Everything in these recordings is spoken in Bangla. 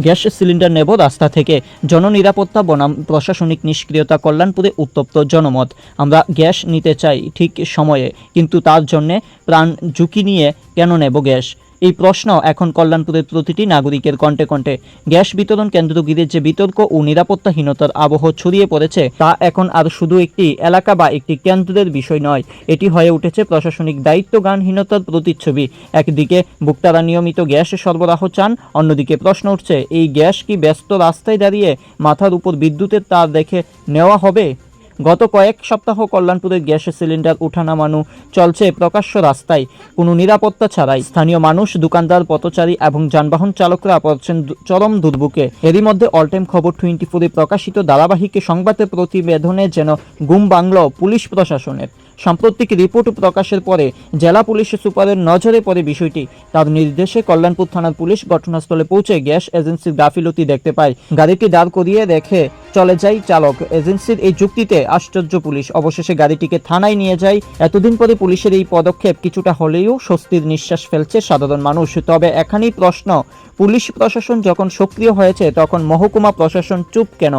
গ্যাস সিলিন্ডার নেব রাস্তা থেকে, জননিরাপত্তা বনাম প্রশাসনিক নিষ্ক্রিয়তা, কল্যাণপুরে উত্তপ্ত জনমত। আমরা গ্যাস নিতে চাই ঠিক সময়ে, কিন্তু তার জন্যে প্রাণ ঝুঁকি নিয়ে কেন নেব গ্যাস? এই প্রশ্ন এখন কল্যাণপুরের প্রতিটি নাগরিকের কণ্ঠে কণ্ঠে। গ্যাস বিতরণ কেন্দ্র ঘিরে যে বিতর্ক ও নিরাপত্তাহীনতার আবহ ছড়িয়ে পড়েছে, তা এখন আর শুধু একটি এলাকা বা একটি কেন্দ্রের বিষয় নয়, এটি হয়ে উঠেছে প্রশাসনিক দায়িত্বজ্ঞানহীনতার প্রতিচ্ছবি। একদিকে ভোক্তারা নিয়মিত গ্যাস সরবরাহ চান, অন্যদিকে প্রশ্ন উঠছে, এই গ্যাস কি ব্যস্ত রাস্তায় দাঁড়িয়ে মাথার উপর বিদ্যুতের তার দেখে নেওয়া হবে? গত কয়েক সপ্তাহ কল্যাণপুরের গ্যাস সিলিন্ডার উঠানামানো চলছে প্রকাশ্য রাস্তায়, কোনো নিরাপত্তা ছাড়াই। স্থানীয় মানুষ, দোকানদার, পথচারী এবং যানবাহন চালকরা পড়ছেন চরম দুর্ভোগে। এরই মধ্যে অল টাইম খবর 24-এ প্রকাশিত ধারাবাহিক সংবাদের প্রতিবেদনে যেন ঘুম ভাঙল পুলিশ প্রশাসনের। সাম্প্রতিক রিপোর্ট প্রকাশের পরে জেলা পুলিশ সুপারের নজরে পড়ে বিষয়টি। তার নির্দেশে কল্যাণপুর থানার পুলিশ ঘটনাস্থলে পৌঁছে গ্যাস এজেন্সির গাফিলতি দেখতে পায়। গাড়িটি দাঁড় করিয়ে রেখে চলে যায় চালক। এজেন্সির এই যুক্তিতে আশ্চর্য পুলিশ অবশেষে গাড়িটিকে থানায় নিয়ে যায়। এতদিন পরে পুলিশের এই পদক্ষেপ কিছুটা হলেও স্বস্তির নিঃশ্বাস ফেলছে সাধারণ মানুষ। তবে এখানেই প্রশ্ন, পুলিশ প্রশাসন যখন সক্রিয় হয়েছে তখন মহকুমা প্রশাসন চুপ কেন?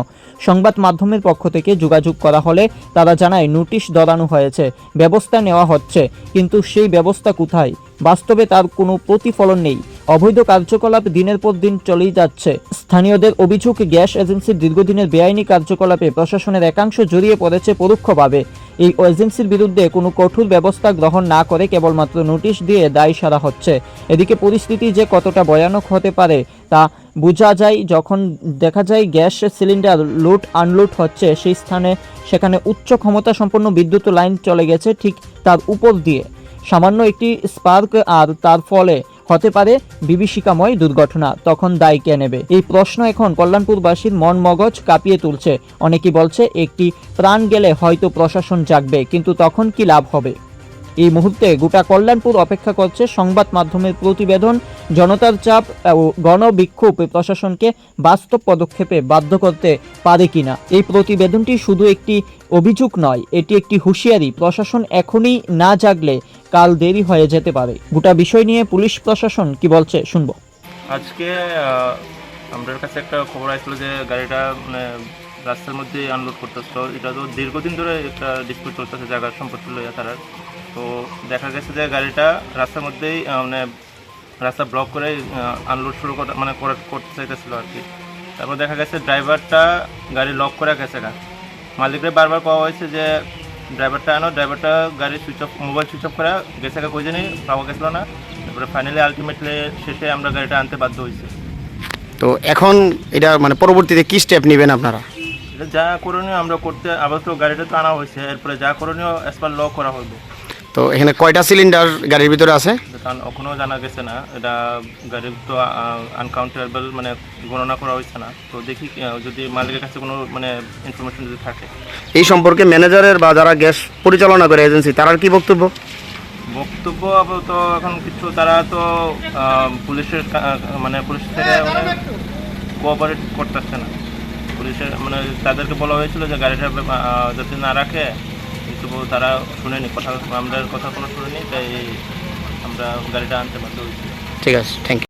সংবাদ মাধ্যমের পক্ষ থেকে যোগাযোগ করা হলে তারা জানায় নোটিশ ধরানো হয়েছে, ব্যবস্থা নেওয়া হচ্ছে, কিন্তু সেই ব্যবস্থা কোথায়? বাস্তবে তার কোনো প্রতিফলন নেই। অবৈধ কার্যকলাপ দিনের পর দিন চলেই যাচ্ছে। স্থানীয়দের অভিযোগ, গ্যাস এজেন্সির দীর্ঘদিনের বেআইনি কার্যকলাপে প্রশাসনের একাংশ জড়িয়ে পড়েছে পরোক্ষভাবে। এই এজেন্সির বিরুদ্ধে কোনো কঠোর ব্যবস্থা গ্রহণ না করে কেবলমাত্র নোটিশ দিয়ে দায় সারা হচ্ছে। এদিকে পরিস্থিতি যে কতটা ভয়ানক হতে পারে তা বোঝা যায় যখন দেখা যায় গ্যাস সিলিন্ডার লোড আনলোড হচ্ছে সেই স্থানে, সেখানে উচ্চ ক্ষমতা সম্পন্ন বিদ্যুৎ লাইন চলে গেছে ঠিক তার উপর দিয়ে। সামান্য একটি স্পার্ক আর তার ফলে হতে পারে বিভীষিকাময় দুর্ঘটনা। তখন দায় কে নেবে? এই প্রশ্ন এখন কল্যাণপুরবাসীর মন মগজ কাঁপিয়ে তুলছে। অনেকেই বলছে একটি প্রাণ গেলে হয়তো প্রশাসন জাগবে, কিন্তু তখন কি লাভ হবে? এই মুহূর্তে গোটা কল্যাণপুর অপেক্ষা করছে সংবাদ মাধ্যমের প্রতিবেদন, জনতার চাপ ও গণবিক্ষোভ প্রশাসনকে বাস্তব পদক্ষেপে বাধ্য করতে পারে কিনা। এই প্রতিবেদনটি শুধু একটি অভিযোগ নয়, এটি একটি হুঁশিয়ারি। প্রশাসন এখনই না জাগলে কাল দেরি হয়ে যেতে পারে। গোটা বিষয় নিয়ে পুলিশ প্রশাসন কি বলছে শুনবো। আজকে আমাদের কাছে একটা খবর আসলো যে গাড়িটা মানে রাস্তার মধ্যে আনলোড করতেছিল। এটা তো দীর্ঘদিন ধরে একটা ডিসপিউট চলতেছে জায়গার সম্পত্তি লইয়া তারা। তো দেখা গেছে যে গাড়িটা রাস্তার মধ্যেই মানে রাস্তা ব্লক করে আনলোড শুরু করতে চাইতেছিল আর কি। তারপর দেখা গেছে ড্রাইভারটা গাড়ি লক করে গেছে গা। মালিকরে বারবার পাওয়া হয়েছে যে ড্রাইভারটা ড্রাইভারটা গাড়ি মোবাইল সুইচ অফ করে গেছে গা, কই জানি পাওয়া গেছিলো না। তারপরে ফাইনালি আলটিমেটলি শেষে আমরা গাড়িটা আনতে বাধ্য হয়েছি। তো এখন এটা মানে পরবর্তীতে কি স্টেপ নেবেন আপনারা? এটা যা করণীয় আমরা করতে, আবার তো গাড়িটা তো আনা হয়েছে, এরপরে যা করণীয় এসপার ল করা হবে। তো এখানে কয়টা সিলিন্ডার গাড়ির ভিতরে আছে? কারণ এখনও জানা গেছে না, এটা গাড়ির তো আনকাউন্টেবল মানে গণনা করা হয়েছে না। তো দেখি যদি মালিকের কাছে কোনো মানে ইনফরমেশন যদি থাকে। এই সম্পর্কে ম্যানেজারের বা যারা গ্যাস পরিচালনা করে এজেন্সি, তার কি বক্তব্য? বক্তব্য আপাতত এখন কিছু, তারা তো পুলিশের মানে পুলিশ থেকে মানে কোঅপারেট করতেছে না। পুলিশের মানে তাদেরকে বলা হয়েছিল যে গাড়িটা যাতে না রাখে, কিন্তু তারা শুনেনি কথা, আমরা কথা কোনো শুনেনি, তাই আমরা গাড়িটা আনতে বাধ্য হয়েছি। ঠিক আছে, থ্যাংক ইউ।